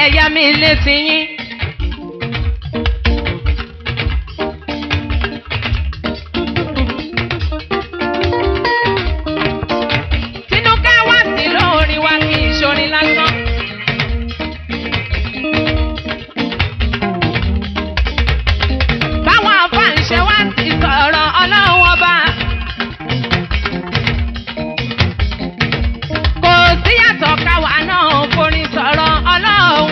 ẹ̀yà mi létí yín. Tinúkẹ́ wá sí lórin wa kì í ṣorin lásán. Báwọn afáǹṣe wá ti sọ̀rọ̀ Ọlọ́run ọba. Kò sí yàtọ̀ káwa náà forin sọ̀rọ̀ Ọlọ́run.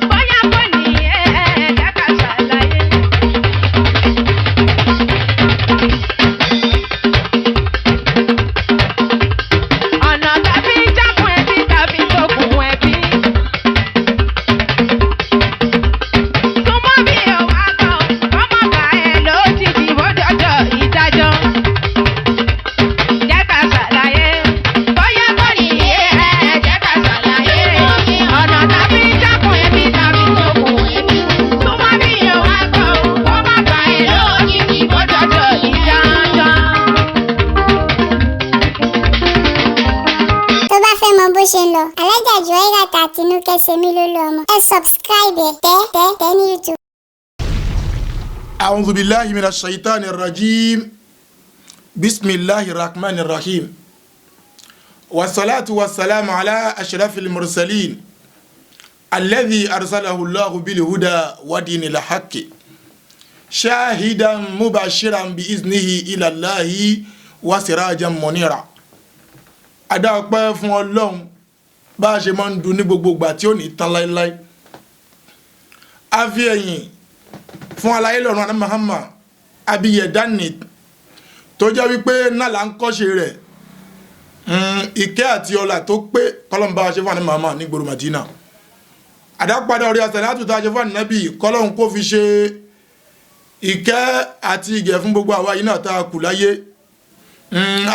Bóyá kò ní ẹ̀ẹ́dẹ́ ká ṣàlàyé. Ọ̀nà tàbí jákun ẹbí tàbí tókùn ẹbí. Súnmọ́ bí òwá kan, ọmọ bá ẹ lójijì bójọ́jọ́ ìdájọ́. Jẹ́ ká ṣàlàyé. Bóyá kò ní ẹ̀ẹ́dẹ́ ká ṣàlàyé. Ọ̀nà tàbí jákun ẹbí tàbí tókùn ẹbí. Súnmọ́ bí òwá kan, ọmọ bá ẹ lójijì bójọ́jọ́ ìdájọ́. tó bá fẹ́ mọ bó ṣe ń lọ alájà Juwairát Tinúkẹ́ Ṣemílólú ọmọ ẹ subscribe tẹ́ ní YouTube. أعوذ بالله من الشيطان الرجيم بسم الله الرحمن الرحيم والصلاة والسلام على أشرف المرسلين الذي أرسله الله بالهدى ودين الحق شاهدا مبشرا بإذنه إلى الله وسراجا منيرا Adá ọpẹ́ fún Ọlọ́run bá a ṣe máa ń dùn ní gbogbo ìgbà tí ó ní tán láéláé. A fi ẹ̀yìn fún aláyé lọ́run àná Muhammad abiyẹ̀dánì tó jẹ́ wípé náà là ń kọ́ṣe rẹ̀ ìkẹ́ àti ọlá tó pé kọ́lọ́n bá a ṣe fún àná Muhammad ní gbòòrò Madina. Àdápadà orí àsàlátù tá a ṣe fún ànábì kọ́lọ́n kó fi ṣe ìkẹ́ àti ìgẹ̀ fún gbogbo àwa yìí náà tá a kù láyé.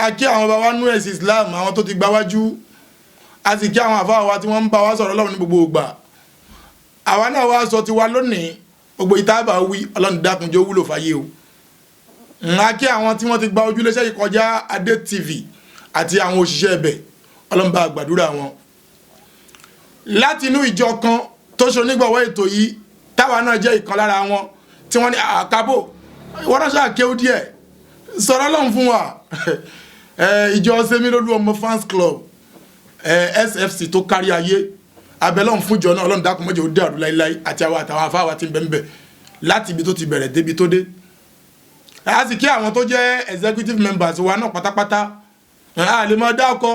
A kí àwọn bàbá nú ẹ̀sìn Islam àwọn tó ti gbáwájú a sì kí àwọn àfáà wa tí wọ́n ń bá wa sọ̀rọ̀ Ọlọ́run ní gbogbo ìgbà. Àwa náà wá sọ tiwa lónìí gbogbo ìtaàbà wí Ọlọ́run dákun jẹ́ ó wúlò fáyé o. A kí àwọn tí wọ́n ti gba ojúléṣẹ́ yìí kọjá Adé TV àti àwọn òṣìṣẹ́ ẹbẹ̀ Ọlọ́run bá gbàdúrà wọn. Láti inú ìjọ kan tó ṣe onígbọ̀wọ́ ètò yìí táwa náà jẹ́ ìkan lára wọn tí wọ́n ní àkábò wọ́n náà ṣàkéwú díẹ̀ sọ̀rọ̀ Ọlọ́run fún wa. Ìjọ Ṣemílólú ọmọ fans club SFC tó kárí ayé abẹ́lọ́run fún ìjọ náà Ọlọ́run dákun mọ́jọ́ ó dàrú láíláí àti àwọn àtàwọn afáwà tí ń bẹ láti ibi tó ti bẹ̀rẹ̀ débi tó dé. A sì kí àwọn tó jẹ́ executive members wa náà pátápátá a lè mọ dá ọkọ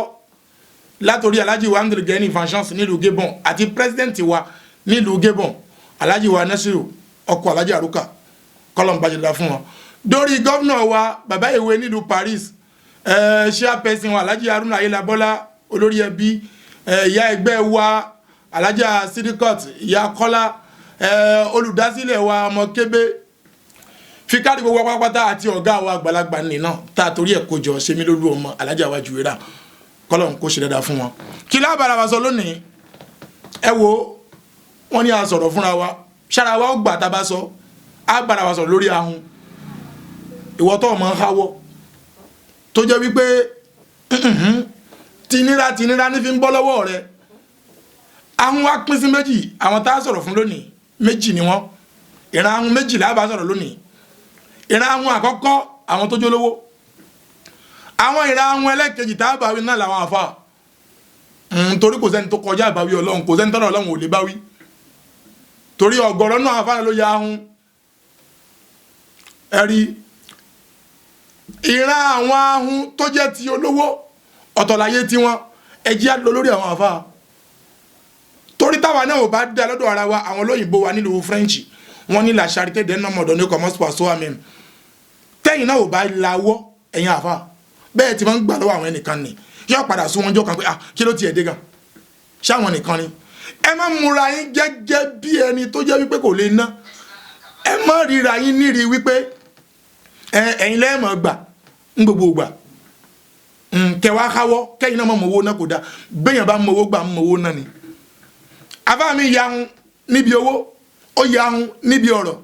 látòrí Alhaji wa Andrew Gani Vengeance nílùú Gabon àti president wa nílùú Gabon Alhaji wa Nasiru ọkọ Alhaji Aruka kọlọmbàjìlá fún wọn. Dórí gọ́vnà wa bàbá ìwé nílùú Paris chairperson wa Alhaji Haruna Ayélabọ́lá olórí ẹbí ìyá ẹgbẹ́ wa Alhaja Sidikot ìyá Kọ́lá olùdásílẹ̀ wa ọmọ Kébé fíkàrí gbogbo pátápátá àti ọ̀gá wa àgbàlagbà nìna tá a torí ẹ̀ kójọ Ṣemílólú ọmọ Alhaja wa Juwairát kọ́lọ́n kó ṣe dáadáa fún wọn. Kí lábàárà wa sọ lónìí ẹ wo wọ́n ní a sọ̀rọ̀ fúnra wa ṣára wa ó gbà tá a bá sọ á bára wa sọ̀rọ̀ lórí ahun ìwọ tó ọmọ ń háwọ́ tó jẹ́ wípé tinira ní fi ń bọ́ lọ́wọ́ rẹ̀. Ahun wa pín sí méjì àwọn tá a sọ̀rọ̀ fún lónìí méjì ni wọ́n ìran ahun méjì la bá sọ̀rọ̀ lónìí. Ìran ahun àkọ́kọ́ àwọn tó jólówó àwọn ìran ahun ẹlẹ́kejì tá a bá wí náà làwọn àfa torí kò sẹ́ni tó kọjá àbáwí Ọlọ́run kò sẹ́ni tọ́rọ̀ Ọlọ́run ò lè bá wí torí ọ̀gọ̀rọ̀ náà àfa ló ya ahun ẹ̀rí ìran àwọn ahun tó jẹ́ ti olówó ọ̀tọ̀láyé tí wọ́n ẹjẹ́ á lọ lórí àwọn àfa torí táwa náà ò bá dá lọ́dọ̀ ara wa àwọn olóyìnbó wa nílùú French wọ́n ní la charité d'un homme donné commence par soi-même tẹ́yìn náà ò bá lawọ́ ẹ̀yin àfa bẹ́ẹ̀ tí wọ́n ń gbà lọ́wọ́ àwọn ẹnìkan ni yóò padà sún wọn jọ kan pé kí ló tiẹ̀ dé gan ṣáwọn nìkan ni ẹ má múra yín gẹ́gẹ́ bí ẹni tó jẹ́ wípé kò lè ná ẹ má ríra yín níri wípé ẹ̀yin lẹ́ẹ̀mọ̀ gbà ń gbogbo gbà kẹwàá káwọ́ kẹ́yìn náà mọ̀ owó náà kò dáa bẹ́yàn bá mọ̀ owó gbà mọ̀ owó náà ni. Àfáà mi yahun níbi owó ó yahun níbi ọ̀rọ̀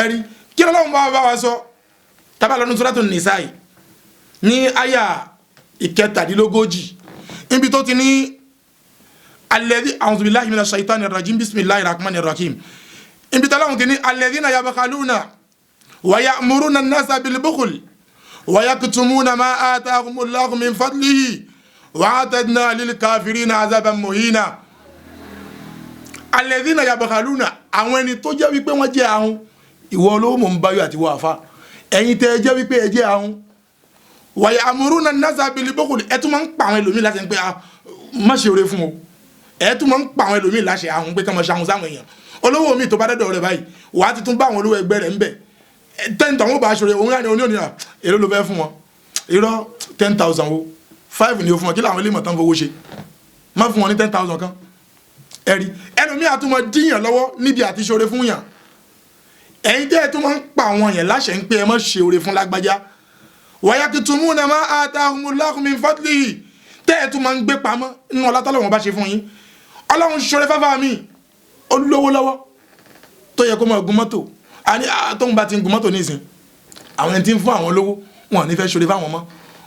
ẹ̀rí kí Ọlọ́run bá wa sọ tábà lọ́nu Suratu Nisa'i ní àyà 37 níbi tó ti ní alladhi a'udhu billahi minash shaitanir rajim bismillahir rahmanir rahim níbi tó láwọn ti ní alladhina yabkhaluna wa ya'muruna an-nasa bil bukhl wa yaktumuna ma atahumullahu min fadlihi wa a'tadna lil kafirina azaban muhina. Alladhina yabkhaluna àwọn ẹni tó jẹ́ wípé wọ́n jẹ́ ahun ìwọ olówó mọ̀ ń báyọ̀ àti wọ àfa ẹ̀yin tẹ́ ẹ jẹ́ wípé ẹ jẹ́ ahun wa ya'muruna an-nasa bil bukhl ẹ tún máa ń pa àwọn ẹlòmíì láti ń pé má ṣe oore fún o ẹ tún máa ń pa àwọn ẹlòmíì láṣẹ ahun pé kí wọ́n ṣe ahun sáwọn èèyàn olówó mi tó bá dẹ́dọ̀ rẹ̀ báyìí wàá ti tún bá àwọn olówó ẹgbẹ́ rẹ̀ ń bẹ̀ 10,000 bá aṣọ rẹ̀ òun láti oníyàn èrò ló fẹ́ fún wọn irọ́ 10,000 wo 5 ni o fún wọn kí làwọn ilé ìmọ̀tán fowó ṣe má fún wọn ní 10,000 kan ẹ̀rí ẹlòmíì àtúmọ̀ díyàn lọ́wọ́ níbi àti ṣoore fún yàn ẹ̀yin tẹ́ ẹ tún máa ń pa àwọn yẹn láṣẹ ń pé ẹ má ṣe oore fún lágbájá wa yaktumuna ma atahumullahu min fadlihi tẹ́ ẹ tún máa ń gbé pamọ́ nínú ọlá tọ́lọ́run bá ṣe fún yín ọlọ́run ṣoore fáfá mi olówó lọ́wọ́ tó yẹ kó máa gun mọ́tò àní tóun bá ti ń gun mọ́tò nísìn àwọn ẹni tí ń fún àwọn olówó wọn ò ní fẹ́ ṣoore fáwọn mọ́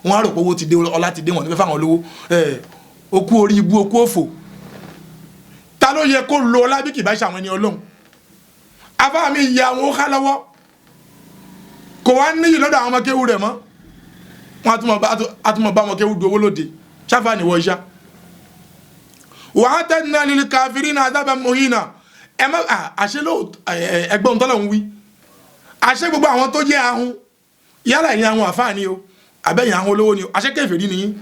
wọn á rò pé owó ti dé ọlá ti dé wọn ò ní fẹ́ fáwọn olówó okú orí ibú okú òfò ta ló yẹ kó lo ọlá bí kì bá ṣe àwọn ẹni ọlọ́run afá mi yẹ àwọn ó ká lọ́wọ́ kò wá níyì lọ́dọ̀ àwọn ọmọ kéwú rẹ̀ mọ́ wọn àtúmọ̀ bá ọmọ kéwú du owó lóde ṣáfà ní wọ́n iṣá wa a'tadna lil kafirina azaban muhina ẹ má àṣẹ ló ẹgbọ́n tọ́lọ̀ ń wí àṣẹ gbogbo àwọn tó jẹ́ ahun yálà ẹ̀yin àwọn àfáà ni o àbẹ́yìn àwọn olówó ni o àṣẹ kèfèrí nìyí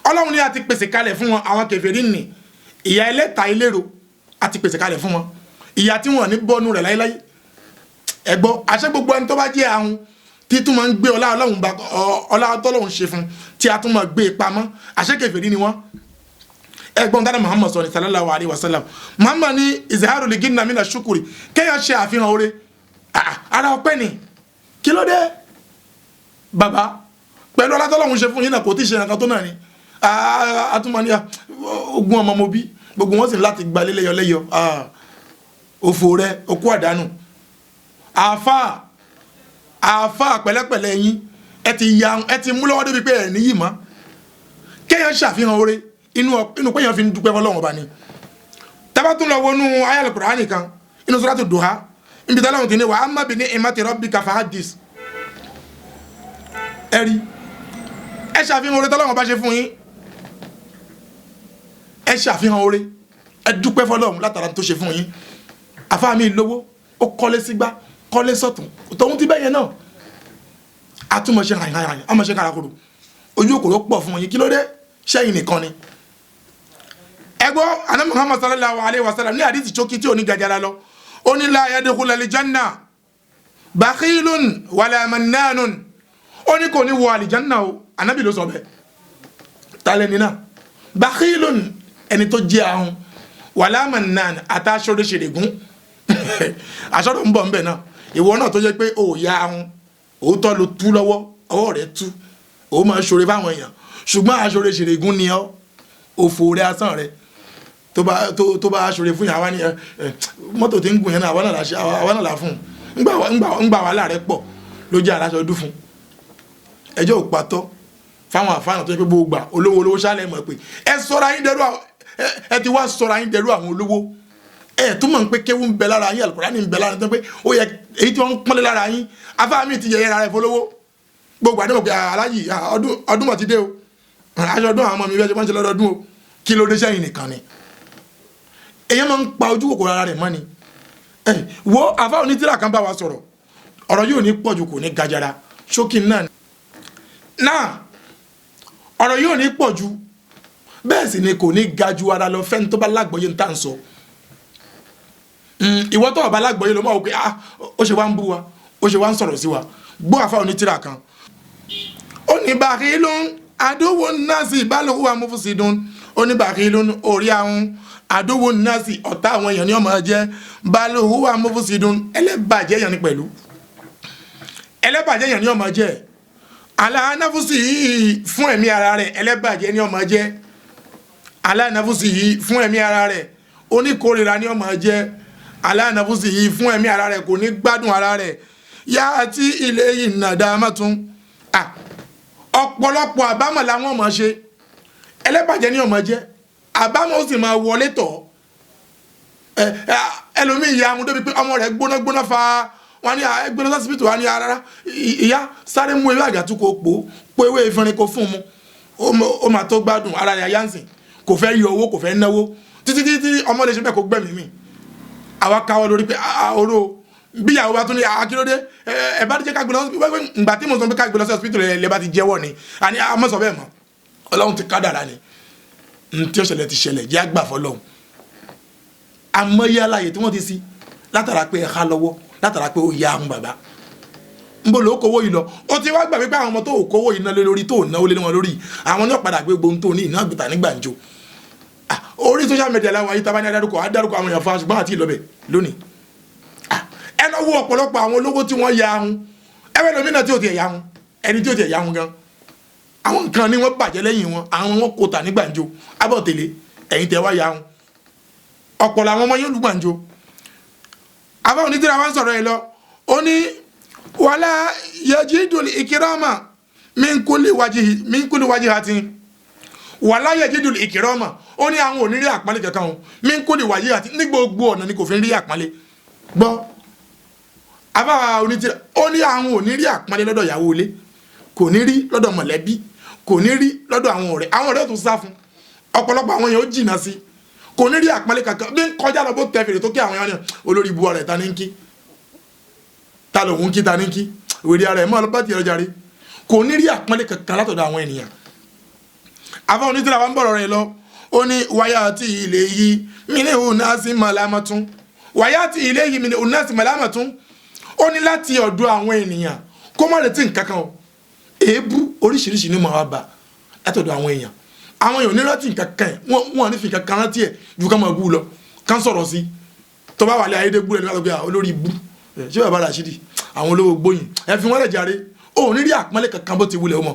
ọlọ́run ni a ti pèsè kalẹ̀ fún wọn àwọn kèfèrí nì ìyà ẹlẹ́ta ìlérò a ti pèsè kalẹ̀ fún wọn ìyà tí wọn ní bọ́nu rẹ̀ láíláí ẹ̀gbọ́ àṣẹ gbogbo ẹni tó bá jẹ́ ahun tí tún máa ń gbé ọlá ọlọ́run bá ọlá tọ́lọ́run ṣe fún tí a tún máa gbé pamọ́ àṣẹ kèfèrí ni wọ́n ẹ̀gbọ́n dáná Muhammad sọ̀rọ̀ sallallahu alayhi wa sallam Muhammad ní izharu li ginna mina shukuri kéèyàn ṣe àfihàn oore ara ọpẹ́ ni kí ló dé bàbá pẹ̀lú ọlá tọ́lọ́run ṣe fún yín náà kò tí ì ṣe nǹkan tó náà ni àtúmọ̀ ní ogún ọmọ mo bí gbogbo wọn sì láti gba lẹ́yọ òfò rẹ okú àdánù àáfà pẹ̀lẹ́pẹ̀lẹ́ yín ẹ ti mú lọ́wọ́ débi pé ẹ̀ níyì mọ́ kéèyàn ṣàfihàn oore inú péyàn fi ń dúpẹ́ fọlọ́run ọba ni tábà tún lọ wọnú ayal Qur'ani kan inú suratu Duha níbi tọ́lọ́run ti ní wa amma bi ni'mati rabbika fahaddis ẹ̀rí ẹ ṣàfihàn oore tọ́lọ́run ọba ṣe fún yín ẹ ṣàfihàn oore ẹ dúpẹ́ fọlọ́run látara tó ṣe fún yín àfáà mi lówó ó kọ́lé sígbá kọ́lé sọ̀tún tòun ti bẹ́yẹn náà àtúmọ̀ṣe ràyìn ọmọṣe kárakòrò ojú òkòrò pọ̀ fún yín kí ló dé ṣẹ́yìn nìkan ni ẹgbọ́ àná Muhammad sallallahu alayhi wa sallam ní àdìsí chókí tí ò ní gajara lọ ó ní la yadkhulu al-janna bakhilun wala mannanun ó ní kò ní wọ àlìjánná o ànábì ló sọ bẹ́ẹ̀ tálẹ̀ nínà bakhilun ẹni tó jẹ́ ahun wala mannan àtàṣọ́rẹ́ ṣèrègún aṣọ́rọ̀ ń bọ̀ ńbẹ̀ náà ìwọ náà tó jẹ́ pé ó ya ahun òótọ́ ló tú lọ́wọ́ ọwọ́ rẹ̀ tú ó máa ṣoore fáwọn èèyàn ṣùgbọ́n aṣọ́rẹ́ ṣèrègún ni ọ́ òfò rẹ̀ asán rẹ̀ tó bá aṣọ́rẹ́ fún yàn àwa ni mọ́tò tí ń gùn yẹn náà àwa náà là fún un ńgbà wàhálà rẹ̀ pọ̀ ló jẹ́ aláṣọ ọdún fún ẹjọ́ ò patọ́ fáwọn àfáànà tó yẹ pé gbogbo gbà olówó ṣálẹ̀ mọ̀ pé ẹ ti wá sọ̀rọ̀ ayín dẹrú àwọn olówó tó mọ̀ pé kéwú ń bẹ lára yín Al-Qur'ani ń bẹ lára yín pé ó yẹ èyí tí wọ́n ń pọ́nlé lára yín afáà mi ti yẹ ara rẹ̀ fọlọ́wọ́ gbogbo àdéhùn pé aláyì ọdún mọ̀ ti dé o aṣọ ọdún àwọn ọmọ mi bẹ́ẹ̀ ṣe máa ń ṣe lọ́dọọdún o kí ló dé sẹ́yìn nìkan ni èyàn máa ń pa ojú kòkòrò ara rẹ̀ mọ́ ni wo afáà onítìrà kan bá wa sọ̀rọ̀ ọ̀rọ̀ yóò ní pọ̀jù kò ní gajara ṣókí náà ọ̀rọ̀ yóò ní pọ̀jù bẹ́ẹ̀ sì ni kò ní ga ju ara lọ fẹ́ni tó bá lágbọ́yé ń tà ń sọ ìwọ tó bá lágbọ́yé ló máa wò pé ó ṣe wá ń bú wa ó ṣe wá ń sọ̀rọ̀ sí wa gbọ́ àfa onítìrà kan ó ní bakhilun aduwwun nasi bal huwa mufsidun ó ní bakhilun orí ahun aduwwun nasi ọ̀tá àwọn èèyàn ni ó máa jẹ́ bal huwa mufsidun ẹlẹ́bàjẹ́ èèyàn ni pẹ̀lú ẹlẹ́bàjẹ́ èèyàn ni ó máa jẹ́ ala nafsihi fún ẹ̀mí ara rẹ̀ ẹlẹ́bàjẹ́ ni ó máa jẹ́ aláàánáfúsì yìí fún ẹ̀mí ara rẹ̀ oníkórìíra ni ó máa jẹ́ aláàánáfúsì yìí fún ẹ̀mí ara rẹ̀ kò ní gbádùn ara rẹ̀ yá àti ilé yìí nàdá mọ́tún ọ̀pọ̀lọpọ̀ àbámọ̀ làwọn máa ṣe ẹlẹ́bàjẹ́ ní ọmọ jẹ́ àbámọ̀ ó sì máa wọlé tọ̀ ẹlòmíì ìyá àwọn débi pé ọmọ rẹ̀ gbóná fa wọn ní ẹgbẹ́ lọ́sibítù wa ní rárá ìyá sáré mú ewé àjàtú kò pò ewé ìfúnni kò fún mu ó máa tó gbádùn ara rẹ̀ yánsìn kò fẹ́ yọ owó kò fẹ́ náwó títí ọmọ lè ṣe bẹ́ẹ̀ kó gbẹ̀mí mi àwa káwọ́ lórí pé oró bí ìyàwó bá tún ní akílódé ẹ bá jẹ́ ká gbé lọ hospital ìgbà tí mo sọ pé ká gbé lọ hospital lè bá ti jẹ́wọ́ ni àní àmọ́sọ bẹ́ẹ̀ mọ́ ọlọ́run ti kádàrá ni tí ó ṣẹlẹ̀ ti ṣẹlẹ̀ jẹ́ àgbà fọlọ́run àmọ́yé aláyè tí wọ́n ti sí látara pé ẹ̀ka lọ́wọ́ látara pé ó ya ahun bàbá ń bọ̀ ló kówó yìí lọ ó ti wá gbà pé àwọn ọmọ tó kówó yìí ná lé lórí tó náwó lé wọn lórí àwọn ní ọ̀padà gbé gbohun tó ní ìná àgbìtà ní gbàǹjo orí social media làwọn ayé tabani adarúkọ àwọn èèyàn fa ṣùgbọ́n àti ìlọ́bẹ̀ lónìí ẹ lọ wo ọ̀pọ̀lọpọ̀ àwọn olówó tí wọ́n ya ahun ẹwẹ́ lómìnà tí ò tiẹ̀ ya ahun ẹni tí ò tiẹ̀ ya ahun gan àwọn nǹkan ni wọ́n bàjẹ́ lẹ́yìn wọn àwọn wọn kò tà ní gbàǹjo abọ́ tèlé ẹ̀yin tẹ́ wá ya ahun ọ̀pọ̀ làwọn ọmọ yóò lù gbàǹjo àbá onítìrà wọn sọ̀rọ̀ ẹ lọ ó ní wàlá yajidul ikirama min kulli wajhatin wàlá yajidul ikirama ó ní àwọn onírí àpọ́nlé kankan o min kulli wajhatin ní gbogbo ọ̀nà ni kò fi rí àpọ́nlé gbọ́ àbá onítìrà ó ní àwọn onírí àpọ́nlé lọ́dọ̀ ìyàwó ilé kò ní rí lọ́dọ̀ mọ̀lẹ́bí kò ní rí lọ́dọ̀ àwọn ọ̀rẹ́ tó sá fún ọ̀pọ̀lọpọ̀ àwọn èèyàn ó jìnnà sí kò ní rí àpọ́nlé kankan bí kọjá lọ bó tẹ fèrè tó kí àwọn èèyàn olórí ibu ọ̀rẹ́ ta ní ń kí ta lòun kí ta ní kí ìwérí ara ẹ̀ mọ́ ọlọ́pàá ti ọjà rí kò ní rí àpọ́nlé kankan látọ̀dọ̀ àwọn ènìyàn àbá onítìrà wa ń bọ̀rọ̀ rẹ̀ lọ ó ní wáyà àti ilé yìí mí ní òun náà sí màlámàtún wáyà àti ilé yìí mí ní òun náà sí màlámàtún ó ní láti ọ̀dọ̀ àwọn ènìyàn kó má retí nǹkan kan o èébú oríṣiríṣi ní màá bá látọ̀dọ̀ àwọn èèyàn onírántí nǹkan kan wọn ní fi nǹkan kan rántí ẹ̀ ju ká máa bú lọ ká sọ̀rọ̀ sí tó bá wà lé ayédègbú rẹ̀ nígbà tó gbé olórí ibú ṣé bàbá Rashidi àwọn olówó gbóyìn ẹ fi wọn lè jàre ó ní rí àpọ́nlé kankan bó ti wulẹ̀ ọmọ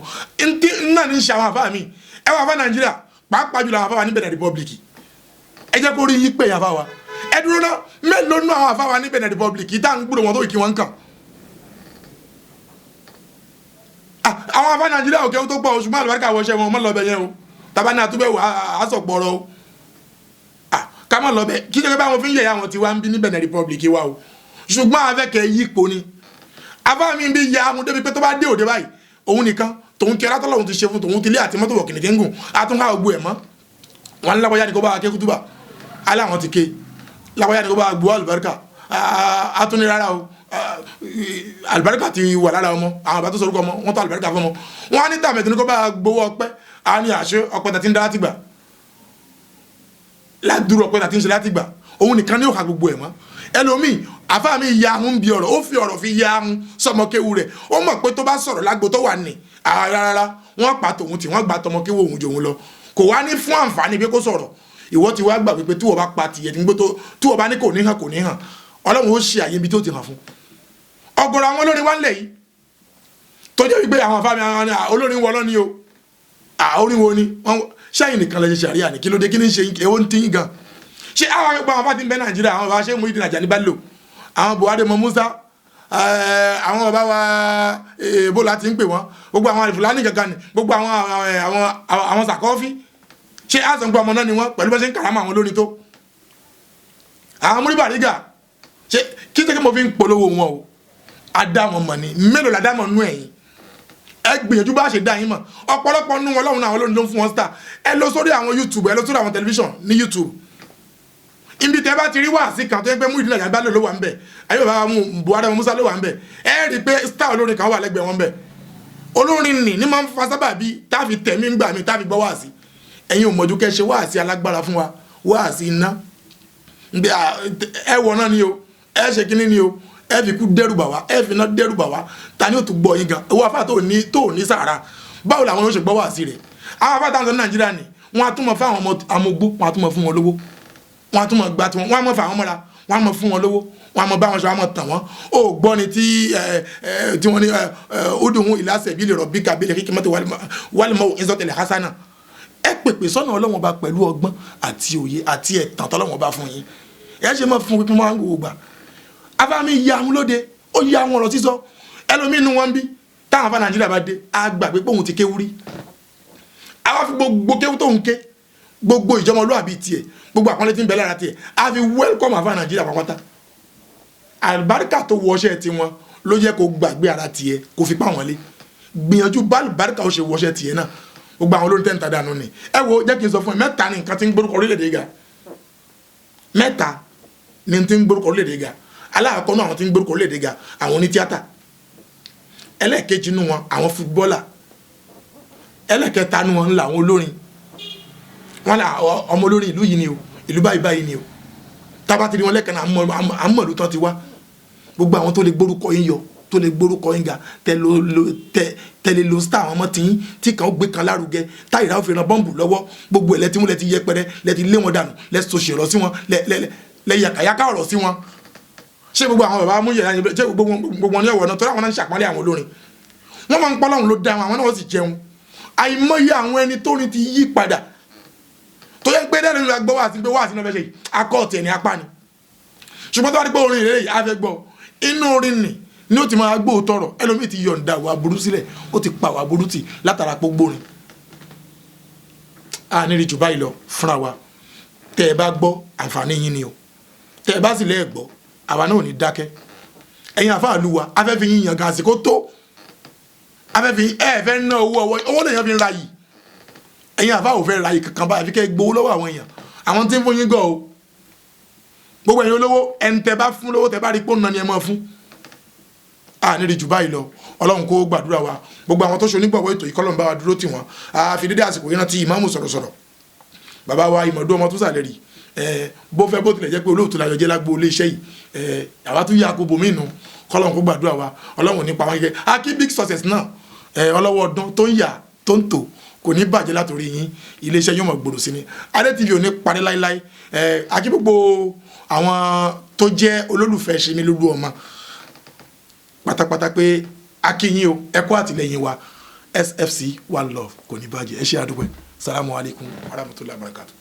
náà ní í ṣe àwọn àfáà mi ẹ wà fún Nàìjíríà pàápàá jùlọ àwọn àfáà wa ní Benin Republic ẹ jẹ́ kó rí yí pé àfáà wa ẹ dúró náà mélòó nú àwọn àfáà wa ní Benin Republic tá à ń gbúdọ̀ wọn tó ìkí wọn kàn àwọn afá Nàìjíríà òkè tó pọ̀ ṣùgbọ́n àlùbáríkà wọṣẹ́ wọn mọ́ lọ́bẹ̀ yẹn o tàbá ní àtúbẹ̀ wà á sọ̀pọ̀rọ̀ o ká mọ́ lọ́bẹ̀ kí ṣe pé báwọn fi ń yẹ̀yà àwọn tí wá ń bí ní Benin Republic wa o ṣùgbọ́n afẹ́kẹ́ yípo ni afá mi bí ya àwọn débi pé tó bá dé òde báyìí òun nìkan tòun kí alátọ́lọ́ òun ti ṣe fún tòun ti lé àti mọ́tò wọ̀kìnì tí ń gùn àtúnká ògbó ẹ̀ mọ́ wọn ní lápáyà ní kó bá wa ké kútúbà aláwọn ti ké lápáyà ní kó bá wa gbọ́ àlùbáríkà àtúní rárá o alibarika ti wà lára ọmọ àwọn àbá tó sọrúkọ ọmọ wọn tó alibarika fún ọmọ wọn á ní tàmẹtì ní kó bá gbowó ọpẹ́ á ní àṣẹ ọpẹ́ tàti ń dá láti gbà ládùúrú ọpẹ́ tàti ń ṣe láti gbà òun nìkan ní òkà gbogbo ẹ̀ mọ́ ẹlòmíì àfáà mi ya ahun bí ọ̀rọ̀ ó fi ọ̀rọ̀ fi ya ahun sọmọkéwu rẹ̀ ó mọ̀ pé tó bá sọ̀rọ̀ lágbo tó wà ní rárá wọ́n pa tòun tí wọ́n gba tọmọkéwu òun jòun lọ kò wá ní fún àǹfààní pé kó sọ̀rọ̀ ìwọ ti wá gbà pé tí wọ́n bá pa tìyẹ̀ tí wọ́n bá ní kò ní hàn Ọlọ́run ó ṣe àyè ibi tó ti hàn fún ọ̀gọ̀rọ̀ àwọn olórin wa ń lẹ̀ yìí tó jẹ́ wípé àwọn afáàmì àwọn olórin wọlọ́ ni o orin wo ni ṣẹ́yìn nìkan lè ṣe ṣàríà ní kí ló dé kí ní ṣe èwo ń tí gan ṣé àwọn akẹ́kọ̀ọ́ àwọn afáàtì ń bẹ Nàìjíríà àwọn bàbá ṣé Muyideen Ajani Bello àwọn Buhari mọ Musa àwọn bàbá wa èèbó láti ń pè wọ́n gbogbo àwọn Fúlàní kankan ni gbogbo àwọn Sàkọ́fí ṣé àṣà ń gbọ́ ọmọ náà ni wọ́n pẹ̀lú bá ṣe ń kàrámà àwọn olórin tó àwọn Múrí Bàrígà ṣe kí ṣe kí mo fi ń polówó wọn o adáwọn mọ̀ ni mélòó la dámọ̀ nú ẹ̀yìn ẹ gbìyànjú bá ṣe dá yín mọ̀ ọ̀pọ̀lọpọ̀ nú wọn lọ́hùn náà àwọn olórin ló ń fún wọn star ẹ lọ sórí àwọn YouTube ẹ lọ sórí àwọn tẹlifíṣàn ní YouTube ibi tẹ bá ti rí wáàsí kan tó yẹ pé Muyideen Ajani Bello ló wà ń bẹ ayé bàbá Buhari Musa ló wà ń bẹ ẹ rí i pé star olórin kan wà lẹ́gbẹ̀ẹ́ wọn bẹ olórin nì ní máa ń fa sábà bíi táàfi tẹ̀mí ń gbà mí táàfi gbọ́ wáàsí ẹ̀yin ò mọ̀jú kẹ́ ṣe wáàsí alágbára fún wa wáàsí iná ẹ wọ̀ náà ni o ẹ ṣe kíní ni o ẹ fi kú dẹ́rùbà wá ẹ fi iná dẹ́rùbà wá ta ni ó tún gbọ́ yín gan owó afá tó ní sàárà báwo làwọn yóò ṣe gbọ́ wá sí rẹ̀ àwọn afá táwọn sọ ní Nàìjíríà ni wọ́n á tún mọ̀ fún àwọn amógbó wọ́n á tún mọ̀ fún wọn lówó wọ́n á tún mọ̀ gbà tí wọ́n á mọ̀ fún àwọn mọ́ra wọ́n á mọ̀ fún wọn lówó wọ́n á mọ̀ bá wọn ṣe wọ́n á mọ̀ tàn wọ́n ó gbọ́ ni tí wọ́n ní ó dùn ún ìlàsẹ̀ bí lè rọ̀ bí kàbí lè kí mọ́tò wálìmọ́ ìzọ́tẹ̀lẹ̀ hasana ẹ pèpè sọ́nà Ọlọ́run Ọba pẹ̀lú ọgbọ́n àti òye àti ẹ̀tàn tọ́lọ́run Ọba fún yín ẹ ṣe mọ́ fún pípín máa ń gbogbo gbà afáàmì ya àwọn lóde ó ya àwọn ọ̀rọ̀ sísọ ẹlòmíín nu wọn bí táwọn afá Nàìjíríà bá dé á gbà pé òun ti kéwú rí àwa fi gbogbo kéwú tó ń ké gbogbo ìjọmọlúwàbí tiẹ̀ gbogbo àpọ́nlé tí ń bẹ lára tiẹ̀ a fi welcome àfa Nàìjíríà pàpàtà àlùbáríkà tó wọṣẹ́ tiwọn ló jẹ́ kó gbàgbé ara tiẹ̀ kó fi pa wọn lé gbìyànjú bá àlùbáríkà ó ṣe wọṣẹ́ tiẹ̀ náà gbogbo àwọn olórin tẹ́ǹtà dànù ni ẹ wo jẹ́ kí n sọ fún ẹ mẹ́ta ni nǹkan tí ń gbórúkọ orílẹ̀-èdè ga mẹ́ta ni tí ń gbórúkọ orílẹ̀-èdè ga aláàkọ́ náà àwọn tí ń gbórúkọ orílẹ̀-èdè ga àwọn onítíátà ẹlẹ́ẹ̀kejì nu wọn àwọn fútbọ́là ẹlẹ́ẹ̀kẹta nu wọn ńlá àwọn olórin wọn là ọmọ olórin ìlú yìí ni o ìlú báyìí báyìí ni o tábàtì ni wọn lẹ́kẹ̀ẹ́ náà àmọ̀lú tán ti wá gbogbo àwọn tó lè gbórúkọ yín yọ tó lè gbórúkọ yín ga tẹ̀lé lo star àwọn ọmọ tí kan ó gbé kan lárugẹ táyìrá ó fi ran bọ́ǹbù lọ́wọ́ gbogbo ẹ̀ lẹ́tí mú lẹ́tí yẹpẹrẹ lẹ́tí lé wọn dànù lẹ́sọ̀ṣẹ̀rọ̀ sí wọn lẹ́yàkàyàkà ọ̀rọ̀ sí wọn ṣé gbogbo àwọn bàbá amúyẹ̀ yẹn ṣé gbogbo wọn ní ọ̀wọ̀ náà tó láwọn náà ń ṣàpọ́nlé àwọn olórin wọ́n máa ń pọ́ lọ́hùn ló dá àwọn náà sì jẹun àìmọye àwọn ẹni tó ní ti yí padà tó yẹ pé dẹ́rẹ́ ló gbọ́ wá sí pé wá sí náà fẹ́ ṣe akọ́ọ̀tì ẹ̀ ní apá ni ṣùgbọ́n tó wá rí pé orin ìrẹ́lẹ̀ yìí á fẹ́ gbọ́ inú orin nì ní ó ti máa gbó tọrọ ẹlòmíì ti yọ̀ǹda wà burú sílẹ̀ ó ti pa wà burú tì látara pé gbórin a ní rí jù báyìí lọ fúnra wa tẹ́ ẹ bá gbọ́ àǹfààní yín ni o tẹ́ ẹ bá sì lẹ́ẹ̀ gbọ́ àwa náà ò ní dákẹ́ ẹ̀yin àfáàlú wa afẹ́fẹ́ yín yàn gan àsìkò tó afẹ́fẹ́ yín ẹ̀ fẹ́ ná owó lèèyàn fi ń ra yìí ẹ̀yin àfáà ò fẹ́ ra yìí kankan báyìí fi kẹ́ gbowó lọ́wọ́ àwọn èèyàn àwọn tí ń fún yín gọ̀ o gbogbo ẹ̀yin olówó ẹni tẹ́ bá fún lówó tẹ́ bá rí pé òun náà ni ẹ máa fún nírí jù báyìí lọ ọlọ́run kó gbàdúrà wa gbogbo àwọn tó ṣe onígbọ̀wọ́ ètò ìkọlọ́mbà wa dúró tì wọ́n àfi dédé àsìkò yìí rántí ìmáàmù sọ̀rọ̀sọ̀rọ̀ bàbá wa ìmọ̀dó ọmọ tó sàlẹ̀ rí bó fẹ́ bó tilẹ̀ jẹ́ pé olóòtú la yọjẹ́ lágbo ilé iṣẹ́ yìí àwa tún yà kó bomi nù kọ́lọ́run kó gbàdúrà wa ọlọ́run nípa wọn kẹ́kẹ́ akí big success náà ọlọ́wọ́ ọdún tó ń yà tó ń tò kò ní bàjẹ́ látòrí yín ilé iṣẹ́ yóò mọ̀ gbòòrò sí ni Adé TV ò ní parí láíláí akí gbogbo àwọn tó jẹ́ olólùfẹ́ ṣe mí lólu ọmọ pátápátá pé akínyìn o ẹkọ àtìlẹ́yìn wa SFC One Love kò ní bàjẹ́ ẹ ṣé àdúpẹ́ salamu alaykum wa rahmatulahi wa barakatuh.